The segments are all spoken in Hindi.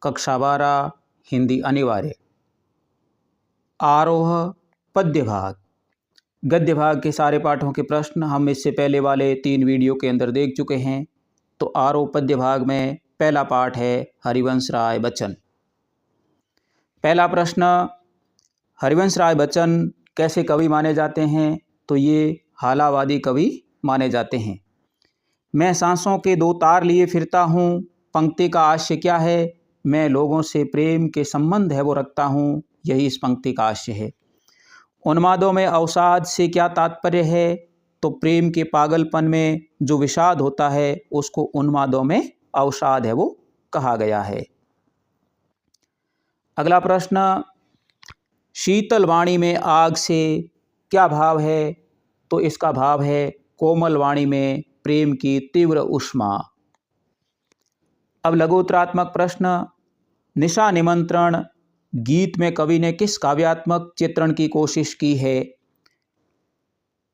कक्षा 12 हिंदी अनिवार्य। आरोह पद्य भाग। गद्य भाग के सारे पाठों के प्रश्न हम इससे पहले वाले 3 वीडियो के अंदर देख चुके हैं। तो आरोह पद्य भाग में पहला पाठ है हरिवंश राय बच्चन। पहला प्रश्न, हरिवंश राय बच्चन कैसे कवि माने जाते हैं? तो ये हालावादी कवि माने जाते हैं। मैं सांसों के 2 तार लिए फिरता हूँ, पंक्ति का आशय क्या है? मैं लोगों से प्रेम के संबंध है वो रखता हूँ, यही इस पंक्ति का आशय है। उन्मादों में अवसाद से क्या तात्पर्य है? तो प्रेम के पागलपन में जो विषाद होता है उसको उन्मादों में अवसाद है वो कहा गया है। अगला प्रश्न, शीतल वाणी में आग से क्या भाव है? तो इसका भाव है कोमल वाणी में प्रेम की तीव्र ऊष्मा। अब लघुत्तरात्मक प्रश्न, निशा निमंत्रण गीत में कवि ने किस काव्यात्मक चित्रण की कोशिश की है?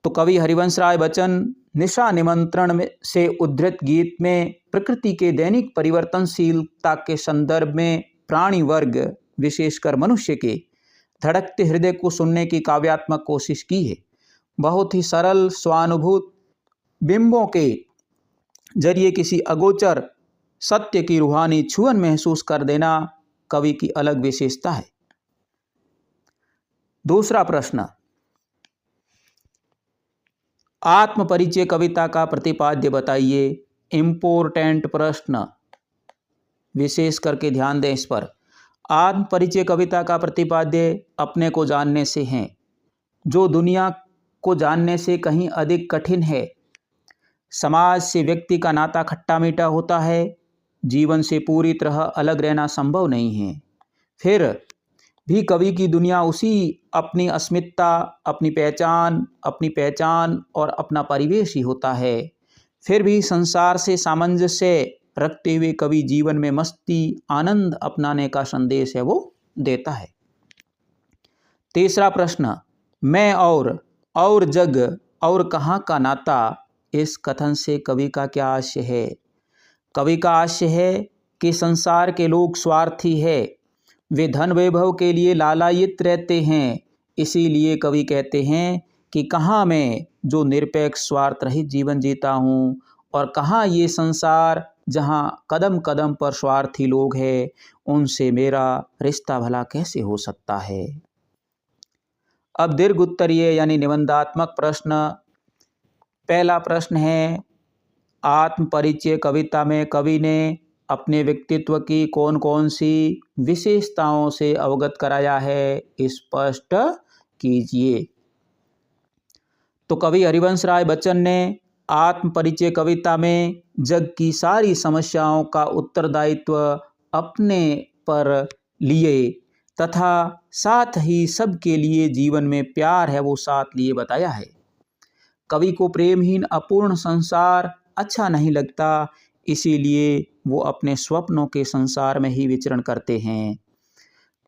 तो कवि हरिवंश राय बच्चन निशा निमंत्रण में से उद्धृत गीत में प्रकृति के दैनिक परिवर्तनशीलता के संदर्भ में प्राणी वर्ग विशेषकर मनुष्य के धड़कते हृदय को सुनने की काव्यात्मक कोशिश की है। बहुत ही सरल स्वानुभूत बिंबों के जरिए किसी अगोचर सत्य की रूहानी छुअन महसूस कर देना कवि की अलग विशेषता है। दूसरा प्रश्न, आत्म परिचय कविता का प्रतिपाद्य बताइए। इम्पोर्टेंट प्रश्न, विशेष करके ध्यान दें इस पर। आत्म परिचय कविता का प्रतिपाद्य अपने को जानने से है, जो दुनिया को जानने से कहीं अधिक कठिन है। समाज से व्यक्ति का नाता खट्टा मीठा होता है, जीवन से पूरी तरह अलग रहना संभव नहीं है। फिर भी कवि की दुनिया उसी अपनी अस्मिता, अपनी पहचान और अपना परिवेश ही होता है। फिर भी संसार से सामंजस्य रखते हुए कवि जीवन में मस्ती, आनंद अपनाने का संदेश है वो देता है। तीसरा प्रश्न, मैं और जग और कहाँ का नाता, इस कथन से कवि का क्या आशय है? कवि का आशय है कि संसार के लोग स्वार्थी है, वे धन वैभव के लिए लालायित रहते हैं। इसीलिए कवि कहते हैं कि कहाँ मैं जो निरपेक्ष स्वार्थ रहित जीवन जीता हूँ, और कहाँ ये संसार जहाँ कदम कदम पर स्वार्थी लोग हैं, उनसे मेरा रिश्ता भला कैसे हो सकता है? अब दीर्घ उत्तरीय यानी निबंधात्मक प्रश्न। पहला प्रश्न है, आत्म परिचय कविता में कवि ने अपने व्यक्तित्व की कौन कौन सी विशेषताओं से अवगत कराया है? स्पष्ट कीजिए। तो कवि हरिवंश राय बच्चन ने आत्म परिचय कविता में जग की सारी समस्याओं का उत्तरदायित्व अपने पर लिए तथा साथ ही सबके लिए जीवन में प्यार है वो साथ लिए बताया है। कवि को प्रेमहीन अपूर्ण संसार अच्छा नहीं लगता, इसीलिए वो अपने स्वप्नों के संसार में ही विचरण करते हैं।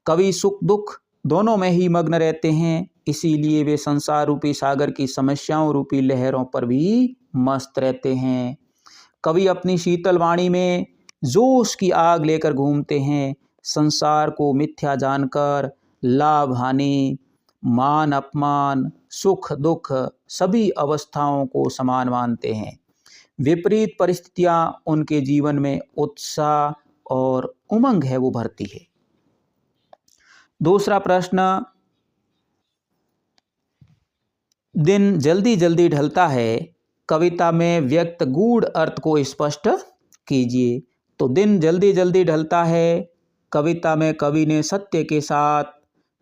कवि सुख दुख दोनों में ही मग्न रहते हैं, इसीलिए वे संसार रूपी सागर की समस्याओं रूपी लहरों पर भी मस्त रहते हैं। कवि अपनी शीतल वाणी में जोश की आग लेकर घूमते हैं, संसार को मिथ्या जानकर लाभ हानि, मान अपमान, सुख दुख सभी अवस्थाओं को समान मानते हैं। विपरीत परिस्थितियां उनके जीवन में उत्साह और उमंग है वो भरती है। दूसरा प्रश्न, दिन जल्दी जल्दी ढलता है कविता में व्यक्त गूढ़ अर्थ को स्पष्ट कीजिए। तो दिन जल्दी जल्दी ढलता है कविता में कवि ने सत्य के साथ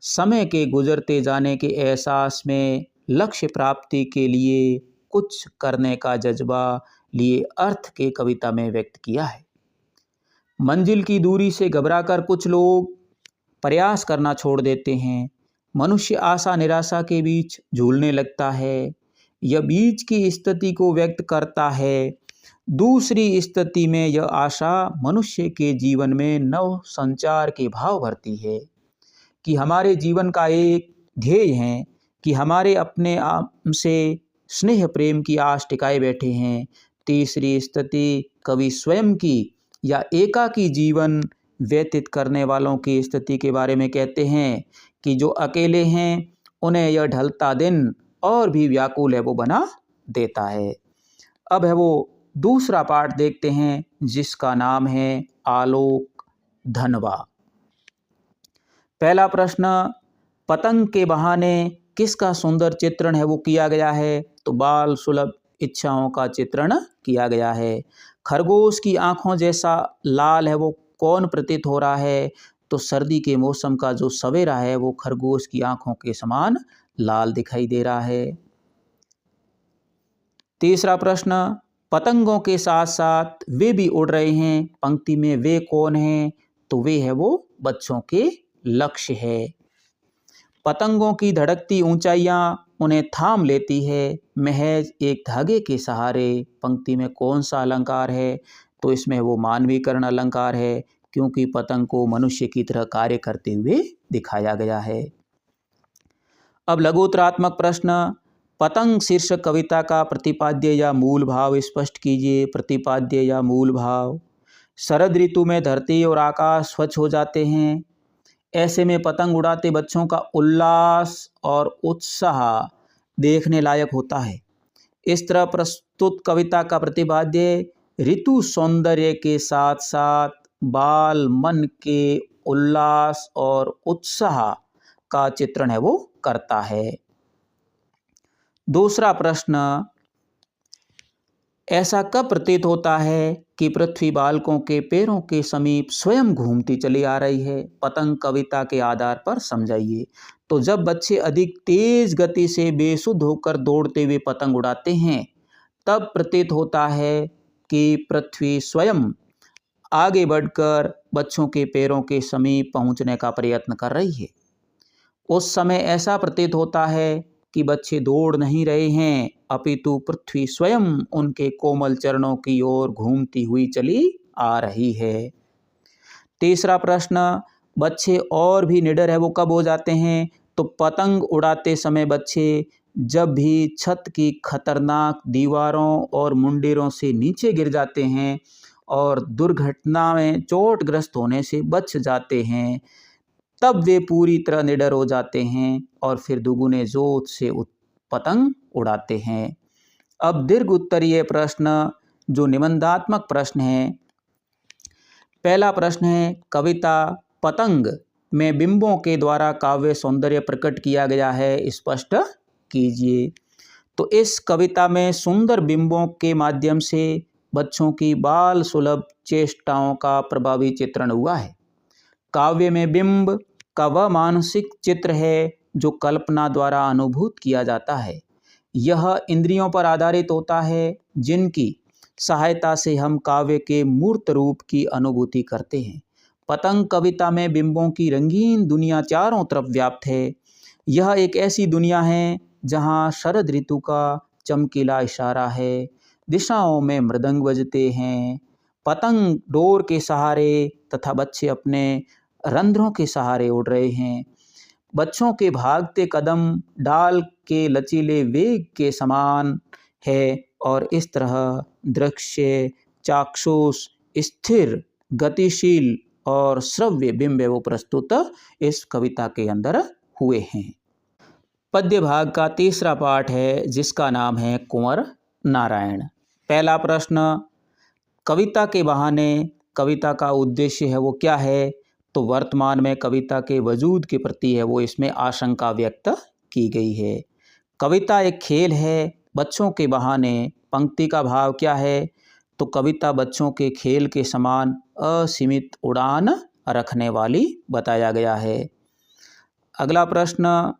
समय के गुजरते जाने के एहसास में लक्ष्य प्राप्ति के लिए कुछ करने का जज्बा लिए अर्थ के कविता में व्यक्त किया है। मंजिल की दूरी से घबराकर कुछ लोग प्रयास करना छोड़ देते हैं। मनुष्य आशा निराशा के बीच झूलने लगता है। यह बीच की स्थिति को व्यक्त करता है। दूसरी स्थिति में यह आशा मनुष्य के जीवन में नव संचार के भाव भरती है कि हमारे जीवन का एक ध्येय है कि हमारे अपने आप से स्नेह प्रेम की आस टिकाए बैठे हैं। तीसरी स्थिति कवि स्वयं की या एकाकी जीवन व्यतीत करने वालों की स्थिति के बारे में कहते हैं कि जो अकेले हैं उन्हें यह ढलता दिन और भी व्याकुल है वो बना देता है। अब है वो दूसरा पाठ देखते हैं जिसका नाम है आलोक धनवा। पहला प्रश्न, पतंग के बहाने किसका सुंदर चित्रण है वो किया गया है? तो बाल सुलभ इच्छाओं का चित्रण किया गया है। खरगोश की आंखों जैसा लाल है वो कौन प्रतीत हो रहा है? तो सर्दी के मौसम का जो सवेरा है वो खरगोश की आंखों के समान लाल दिखाई दे रहा है। तीसरा प्रश्न, पतंगों के साथ साथ वे भी उड़ रहे हैं, पंक्ति में वे कौन हैं? तो वे है वो बच्चों के लक्ष्य है। पतंगों की धड़कती ऊंचाइयां उन्हें थाम लेती है, महज एक धागे के सहारे, पंक्ति में कौन सा अलंकार है? तो इसमें वो मानवीकरण अलंकार है, क्योंकि पतंग को मनुष्य की तरह कार्य करते हुए दिखाया गया है। अब लघुत्तरात्मक प्रश्न, पतंग शीर्षक कविता का प्रतिपाद्य या मूल भाव स्पष्ट कीजिए। प्रतिपाद्य या मूल भाव, शरद ऋतु में धरती और आकाश स्वच्छ हो जाते हैं, ऐसे में पतंग उड़ाते बच्चों का उल्लास और उत्साह देखने लायक होता है। इस तरह प्रस्तुत कविता का प्रतिपाद्य ऋतु सौंदर्य के साथ साथ बाल मन के उल्लास और उत्साह का चित्रण है वो करता है। दूसरा प्रश्न, ऐसा कब प्रतीत होता है कि पृथ्वी बालकों के पैरों के समीप स्वयं घूमती चली आ रही है? पतंग कविता के आधार पर समझाइए। तो जब बच्चे अधिक तेज गति से बेसुध होकर दौड़ते हुए पतंग उड़ाते हैं तब प्रतीत होता है कि पृथ्वी स्वयं आगे बढ़कर बच्चों के पैरों के समीप पहुंचने का प्रयत्न कर रही है। उस समय ऐसा प्रतीत होता है कि बच्चे दौड़ नहीं रहे हैं, अपितु पृथ्वी स्वयं उनके कोमल चरणों की ओर घूमती हुई चली आ रही है। तीसरा प्रश्न, बच्चे और भी निडर है वो कब हो जाते हैं? तो पतंग उड़ाते समय बच्चे जब भी छत की खतरनाक दीवारों और मुंडेरों से नीचे गिर जाते हैं और दुर्घटना में चोटग्रस्त होने से बच जाते हैं, तब वे पूरी तरह निडर हो जाते हैं और फिर दुगुने जोर से पतंग उड़ाते हैं। अब दीर्घ उत्तरीय प्रश्न जो निबंधात्मक प्रश्न है, पहला प्रश्न है, कविता पतंग में बिंबों के द्वारा काव्य सौंदर्य प्रकट किया गया है, स्पष्ट कीजिए। तो इस कविता में सुंदर बिंबों के माध्यम से बच्चों की बाल सुलभ चेष्टाओं का प्रभावी चित्रण हुआ है। काव्य में बिंब का वह मानसिक चित्र है जो कल्पना द्वारा अनुभूत किया जाता है। यह इंद्रियों पर आधारित होता है जिनकी सहायता से हम काव्य के मूर्त रूप की अनुभूति करते हैं। पतंग कविता में बिंबों की रंगीन दुनिया चारों तरफ व्याप्त है। यह एक ऐसी दुनिया है जहाँ शरद ऋतु का चमकीला इशारा है, दिशाओं में मृदंग बजते हैं, पतंग डोर के सहारे तथा बच्चे अपने रंध्रों के सहारे उड़ रहे हैं। बच्चों के भागते कदम डाल के लचीले वेग के समान है और इस तरह दृश्य चाक्षुष स्थिर गतिशील और श्रव्य बिंब वो प्रस्तुत इस कविता के अंदर हुए हैं। पद्य भाग का तीसरा पाठ है जिसका नाम है कुंवर नारायण। पहला प्रश्न, कविता के बहाने कविता का उद्देश्य है वो क्या है? तो वर्तमान में कविता के वजूद के प्रति है वो इसमें आशंका व्यक्त की गई है। कविता एक खेल है, बच्चों के बहाने पंक्ति का भाव क्या है? तो कविता बच्चों के खेल के समान असीमित उड़ान रखने वाली बताया गया है। अगला प्रश्न,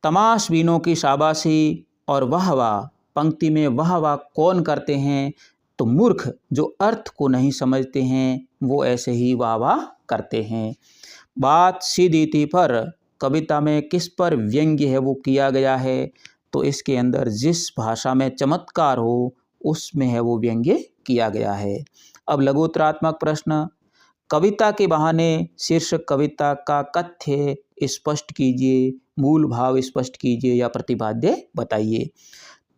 तमाशबीनों की शाबाशी और वाह वाह, पंक्ति में वाह वाह कौन करते हैं? तो मूर्ख जो अर्थ को नहीं समझते हैं वो ऐसे ही वाह वाह करते हैं। बात सीधी थी पर कविता में किस पर व्यंग्य है वो किया गया है? तो इसके अंदर जिस भाषा में चमत्कार हो उसमें है वो व्यंग्य किया गया है। अब लघुत्तरात्मक प्रश्न, कविता के बहाने शीर्षक कविता का कथ्य स्पष्ट कीजिए, मूल भाव स्पष्ट कीजिए या प्रतिपाद्य बताइए।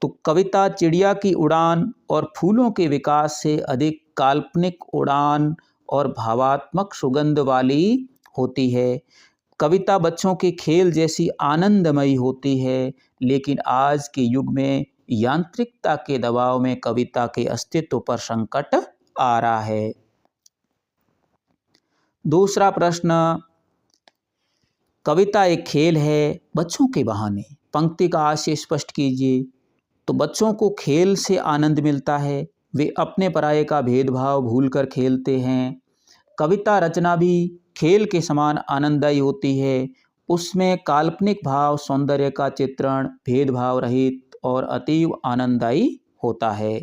तो कविता चिड़िया की उड़ान और फूलों के विकास से अधिक काल्पनिक उड़ान और भावात्मक सुगंध वाली होती है। कविता बच्चों के खेल जैसी आनंदमयी होती है, लेकिन आज के युग में यांत्रिकता के दबाव में कविता के अस्तित्व पर संकट आ रहा है। दूसरा प्रश्न, कविता एक खेल है बच्चों के बहाने, पंक्ति का आशय स्पष्ट कीजिए। तो बच्चों को खेल से आनंद मिलता है, वे अपने पराये का भेदभाव भूलकर खेलते हैं। कविता रचना भी खेल के समान आनंददायी होती है। उसमें काल्पनिक भाव, सौंदर्य का चित्रण भेदभाव रहित और अतीव आनंददायी होता है।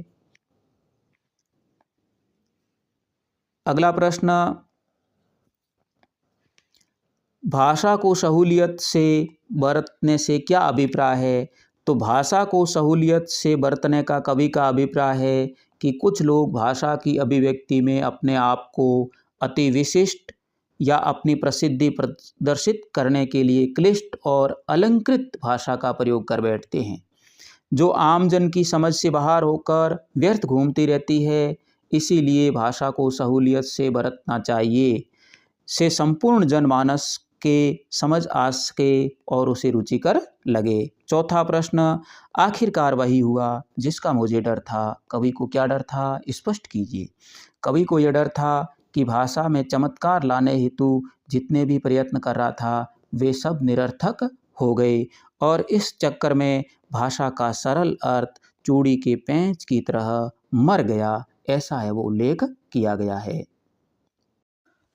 अगला प्रश्न, भाषा को सहूलियत से बरतने से क्या अभिप्राय है? तो भाषा को सहूलियत से बरतने का कवि का अभिप्राय है कि कुछ लोग भाषा की अभिव्यक्ति में अपने आप को अति विशिष्ट या अपनी प्रसिद्धि प्रदर्शित करने के लिए क्लिष्ट और अलंकृत भाषा का प्रयोग कर बैठते हैं, जो आमजन की समझ से बाहर होकर व्यर्थ घूमती रहती है। इसीलिए भाषा को सहूलियत से बरतना चाहिए, से संपूर्ण जनमानस के समझ आ सके और उसे रुचिकर लगे। चौथा प्रश्न, आखिरकार वही हुआ जिसका मुझे डर था। कवि को क्या डर था, स्पष्ट कीजिए। कवि को यह डर था कि भाषा में चमत्कार लाने हेतु जितने भी प्रयत्न कर रहा था वे सब निरर्थक हो गए और इस चक्कर में भाषा का सरल अर्थ चूड़ी के पेंच की तरह मर गया। ऐसा है वो उल्लेख किया गया है।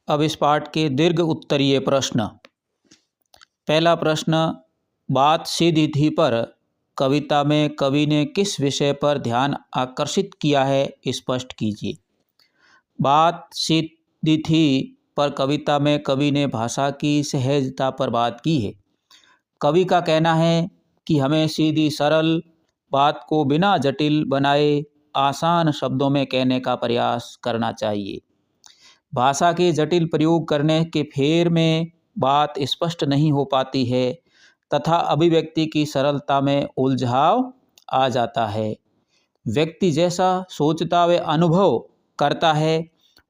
अब इस पाठ के दीर्घ उत्तरीय प्रश्न। पहला प्रश्न, बात सीधी थी पर कविता में कवि ने किस विषय पर ध्यान आकर्षित किया है, स्पष्ट कीजिए। बात सीधी थी पर कविता में कवि ने भाषा की सहजता पर बात की है। कवि का कहना है कि हमें सीधी सरल बात को बिना जटिल बनाए आसान शब्दों में कहने का प्रयास करना चाहिए। भाषा के जटिल प्रयोग करने के फेर में बात स्पष्ट नहीं हो पाती है तथा अभिव्यक्ति की सरलता में उलझाव आ जाता है। व्यक्ति जैसा सोचता व अनुभव करता है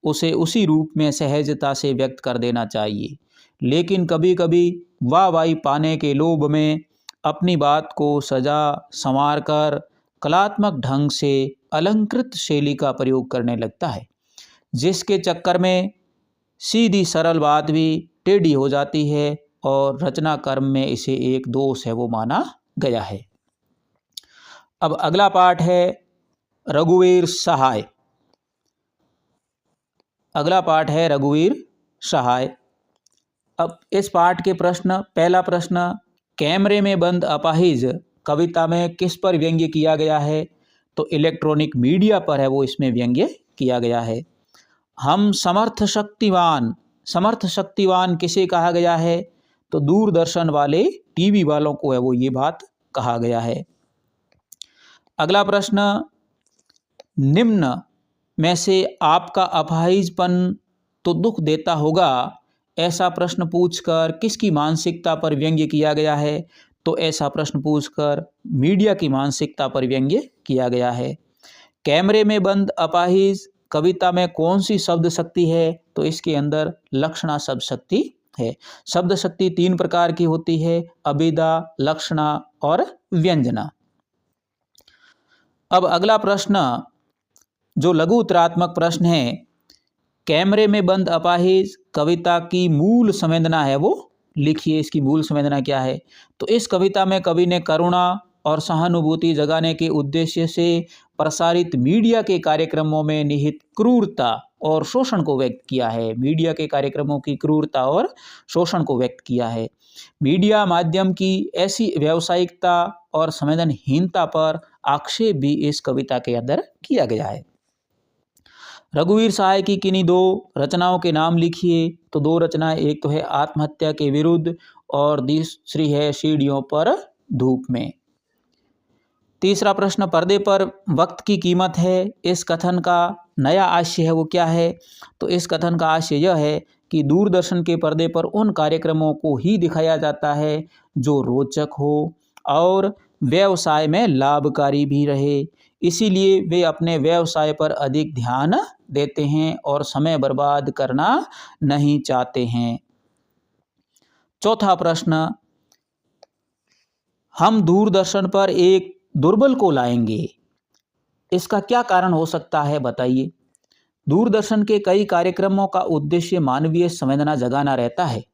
उसे उसी रूप में सहजता से व्यक्त कर देना चाहिए, लेकिन कभी कभी वाहवाही पाने के लोभ में अपनी बात को सजा संवार कर कलात्मक ढंग से अलंकृत शैली का प्रयोग करने लगता है, जिसके चक्कर में सीधी सरल बात भी टेढ़ी हो जाती है और रचना कर्म में इसे एक दोष है वो माना गया है। अब अगला पाठ है रघुवीर सहाय। अगला पाठ है रघुवीर सहाय। अब इस पाठ के प्रश्न, पहला प्रश्न, कैमरे में बंद अपाहिज कविता में किस पर व्यंग्य किया गया है? तो इलेक्ट्रॉनिक मीडिया पर है वो इसमें व्यंग्य किया गया है। हम समर्थ शक्तिवान किसे कहा गया है? तो दूरदर्शन वाले टीवी वालों को है वो ये बात कहा गया है। अगला प्रश्न, निम्न में से आपका अपाहिजपन तो दुख देता होगा, ऐसा प्रश्न पूछकर किसकी मानसिकता पर व्यंग्य किया गया है? तो ऐसा प्रश्न पूछकर मीडिया की मानसिकता पर व्यंग्य किया गया है। कैमरे में बंद अपाहिज कविता में कौन सी शब्द शक्ति है? तो इसके अंदर लक्षणा शब्द शक्ति है। शब्द शक्ति 3 प्रकार की होती है, अभिधा, लक्षणा और व्यंजना। अब अगला प्रश्न जो लघु उत्तरात्मक प्रश्न है, कैमरे में बंद अपाहिज कविता की मूल संवेदना है वो लिखिए। इसकी मूल संवेदना क्या है? तो इस कविता में कवि ने करुणा और सहानुभूति जगाने के उद्देश्य से प्रसारित मीडिया के कार्यक्रमों में निहित क्रूरता और शोषण को व्यक्त किया है। मीडिया के कार्यक्रमों की क्रूरता और शोषण को व्यक्त किया है। मीडिया माध्यम की ऐसी व्यावसायिकता और संवेदनहीनता पर आक्षेप भी इस कविता के अंदर किया गया है। रघुवीर सहाय की किन्हीं 2 रचनाओं के नाम लिखिए। तो 2 रचनाएं, एक तो है आत्महत्या के विरुद्ध और दूसरी है सीढ़ियों पर धूप में। तीसरा प्रश्न, पर्दे पर वक्त की कीमत है, इस कथन का नया आशय है वो क्या है? तो इस कथन का आशय यह है कि दूरदर्शन के पर्दे पर उन कार्यक्रमों को ही दिखाया जाता है जो रोचक हो और व्यवसाय में लाभकारी भी रहे। इसीलिए वे अपने व्यवसाय पर अधिक ध्यान देते हैं और समय बर्बाद करना नहीं चाहते हैं। चौथा प्रश्न, हम दूरदर्शन पर एक दुर्बल को लाएंगे, इसका क्या कारण हो सकता है, बताइए। दूरदर्शन के कई कार्यक्रमों का उद्देश्य मानवीय संवेदना जगाना रहता है,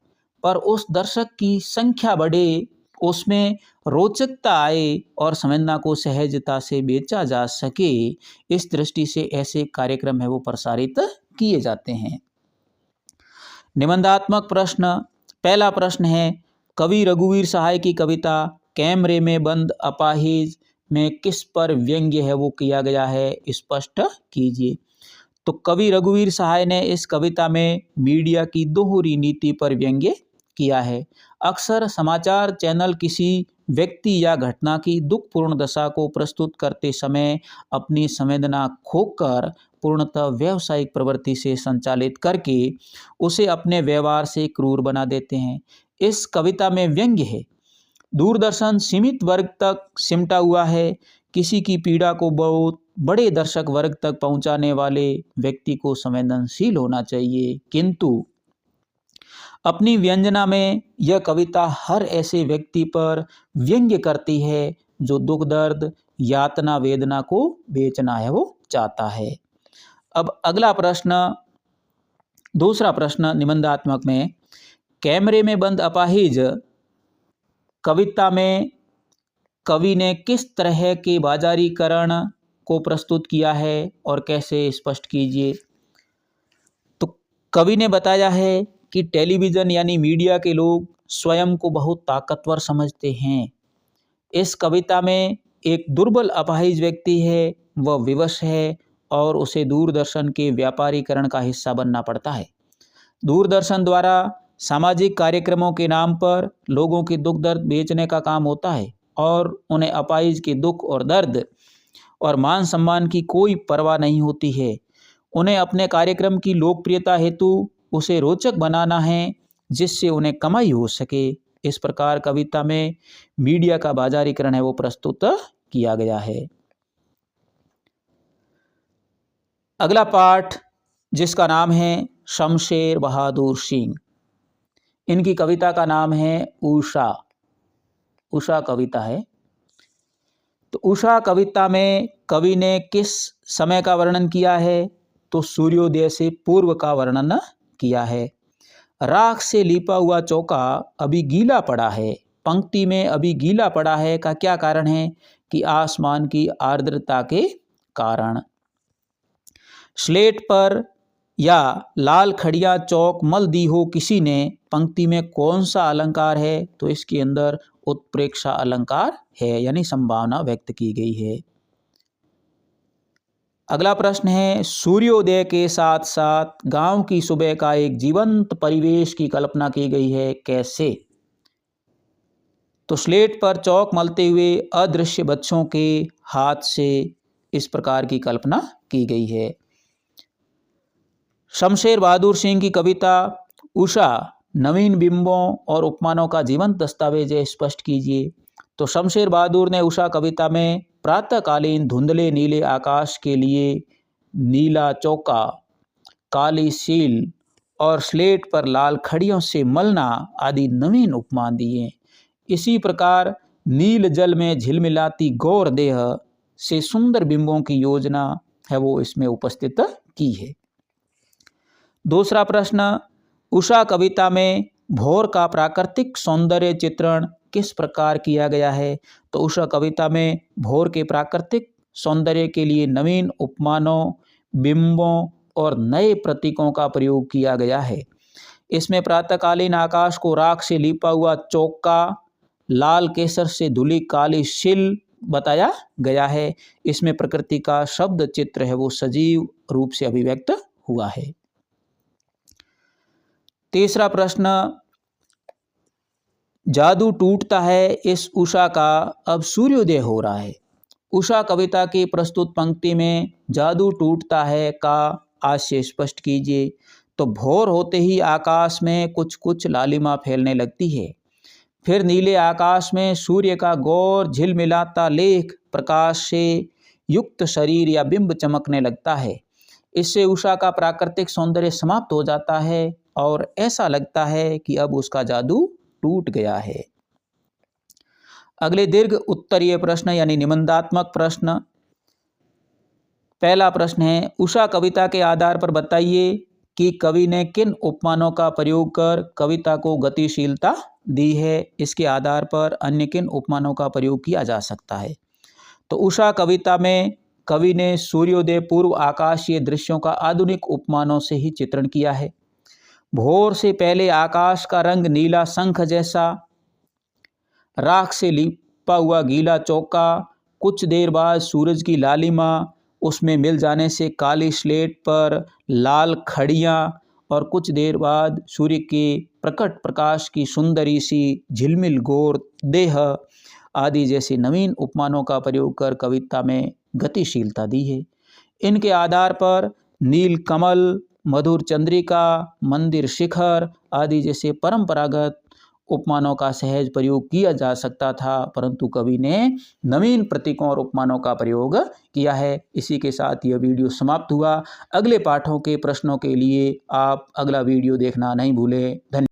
पर उस दर्शक की संख्या बढ़े, उसमें रोचकता आए और संवेदना को सहजता से बेचा जा सके, इस दृष्टि से ऐसे कार्यक्रम है वो प्रसारित किए जाते हैं। निबंधात्मक प्रश्न, पहला प्रश्न है, कवि रघुवीर सहाय की कविता कैमरे में बंद अपाहिज में किस पर व्यंग्य है वो किया गया है, स्पष्ट कीजिए। तो कवि रघुवीर सहाय ने इस कविता में मीडिया की दोहरी नीति पर व्यंग्य किया है। अक्सर समाचार चैनल किसी व्यक्ति या घटना की दुखपूर्ण दशा को प्रस्तुत करते समय अपनी संवेदना खोकर पूर्णतः व्यावसायिक प्रवृत्ति से संचालित करके उसे अपने व्यवहार से क्रूर बना देते हैं। इस कविता में व्यंग्य है। दूरदर्शन सीमित वर्ग तक सिमटा हुआ है। किसी की पीड़ा को बहुत बड़े दर्शक वर्ग तक पहुंचाने वाले व्यक्ति को संवेदनशील होना चाहिए, किंतु अपनी व्यंजना में यह कविता हर ऐसे व्यक्ति पर व्यंग्य करती है जो दुख दर्द यातना वेदना को बेचना है वो चाहता है। अब अगला प्रश्न, दूसरा प्रश्न निबंधात्मक में, कैमरे में बंद अपाहिज कविता में कवि ने किस तरह के बाजारीकरण को प्रस्तुत किया है और कैसे, स्पष्ट कीजिए। तो कवि ने बताया है कि टेलीविज़न यानी मीडिया के लोग स्वयं को बहुत ताकतवर समझते हैं। इस कविता में एक दुर्बल अपाहिज व्यक्ति है, वह विवश है और उसे दूरदर्शन के व्यापारीकरण का हिस्सा बनना पड़ता है। दूरदर्शन द्वारा सामाजिक कार्यक्रमों के नाम पर लोगों के दुख दर्द बेचने का काम होता है और उन्हें अपाहिज के दुख और दर्द और मान सम्मान की कोई परवाह नहीं होती है। उन्हें अपने कार्यक्रम की लोकप्रियता हेतु उसे रोचक बनाना है जिससे उन्हें कमाई हो सके। इस प्रकार कविता में मीडिया का बाजारीकरण है वो प्रस्तुत किया गया है। अगला पाठ जिसका नाम है शमशेर बहादुर सिंह, इनकी कविता का नाम है उषा। उषा कविता है। तो उषा कविता में कवि ने किस समय का वर्णन किया है, तो सूर्योदय से पूर्व का वर्णन किया है। राख से लिपा हुआ चौका अभी गीला पड़ा है, पंक्ति में अभी गीला पड़ा है का क्या कारण है कि आसमान की आर्द्रता के कारण। स्लेट पर या लाल खड़िया चौक मल दी हो किसी ने, पंक्ति में कौन सा अलंकार है, तो इसके अंदर उत्प्रेक्षा अलंकार है, यानी संभावना व्यक्त की गई है। अगला प्रश्न है, सूर्योदय के साथ साथ गांव की सुबह का एक जीवंत परिवेश की कल्पना की गई है, कैसे। तो स्लेट पर चौक मलते हुए अदृश्य बच्चों के हाथ से इस प्रकार की कल्पना की गई है। शमशेर बहादुर सिंह की कविता उषा नवीन बिंबों और उपमानों का जीवंत दस्तावेज है, स्पष्ट कीजिए। तो शमशेर बहादुर ने उषा कविता में प्रातःकालीन धुंधले नीले आकाश के लिए नीला चौका, काली सील और स्लेट पर लाल खड़ियों से मलना आदि नवीन उपमान दिए। इसी प्रकार नील जल में झिलमिलाती गौर देह से सुंदर बिंबों की योजना है वो इसमें उपस्थित की है। दूसरा प्रश्न, उषा कविता में भोर का प्राकृतिक सौंदर्य चित्रण किस प्रकार किया गया है। तो उषा कविता में भोर के प्राकृतिक सौंदर्य के लिए नवीन उपमानों, बिंबों और नए प्रतीकों का प्रयोग किया गया है। इसमें प्रातःकालीन आकाश को राख से लिपा हुआ चौका, लाल केसर से धुली काली शिल बताया गया है। इसमें प्रकृति का शब्द चित्र है वो सजीव रूप से अभिव्यक्त हुआ है। तीसरा प्रश्न, जादू टूटता है इस उषा का अब सूर्योदय हो रहा है। उषा कविता की प्रस्तुत पंक्ति में जादू टूटता है का आशय स्पष्ट कीजिए। तो भोर होते ही आकाश में कुछ कुछ लालिमा फैलने लगती है, फिर नीले आकाश में सूर्य का गौर झिलमिलाता लेख प्रकाश से युक्त शरीर या बिंब चमकने लगता है। इससे उषा का प्राकृतिक सौंदर्य समाप्त हो जाता है और ऐसा लगता है कि अब उसका जादू टूट गया है। अगले दीर्घ उत्तरीय प्रश्न यानी निबंधात्मक प्रश्न। पहला प्रश्न है, उषा कविता के आधार पर बताइए कि कवि ने किन उपमानों का प्रयोग कर कविता को गतिशीलता दी है। इसके आधार पर अन्य किन उपमानों का प्रयोग किया जा सकता है। तो उषा कविता में कवि ने सूर्योदय पूर्व आकाशीय दृश्यों का आधुनिक उपमानों से ही चित्रण किया है। भोर से पहले आकाश का रंग नीला शंख जैसा, राख से लिपा हुआ गीला चौका, कुछ देर बाद सूरज की लालिमा उसमें मिल जाने से काली स्लेट पर लाल खड़ियाँ, और कुछ देर बाद सूर्य के प्रकट प्रकाश की सुंदरी सी झिलमिल गोर देह आदि जैसे नवीन उपमानों का प्रयोग कर कविता में गतिशीलता दी है। इनके आधार पर नील कमल, मधुर चंद्रिका, मंदिर शिखर आदि जैसे परंपरागत उपमानों का सहज प्रयोग किया जा सकता था, परंतु कवि ने नवीन प्रतीकों और उपमानों का प्रयोग किया है। इसी के साथ यह वीडियो समाप्त हुआ। अगले पाठों के प्रश्नों के लिए आप अगला वीडियो देखना नहीं भूलें। धन्यवाद।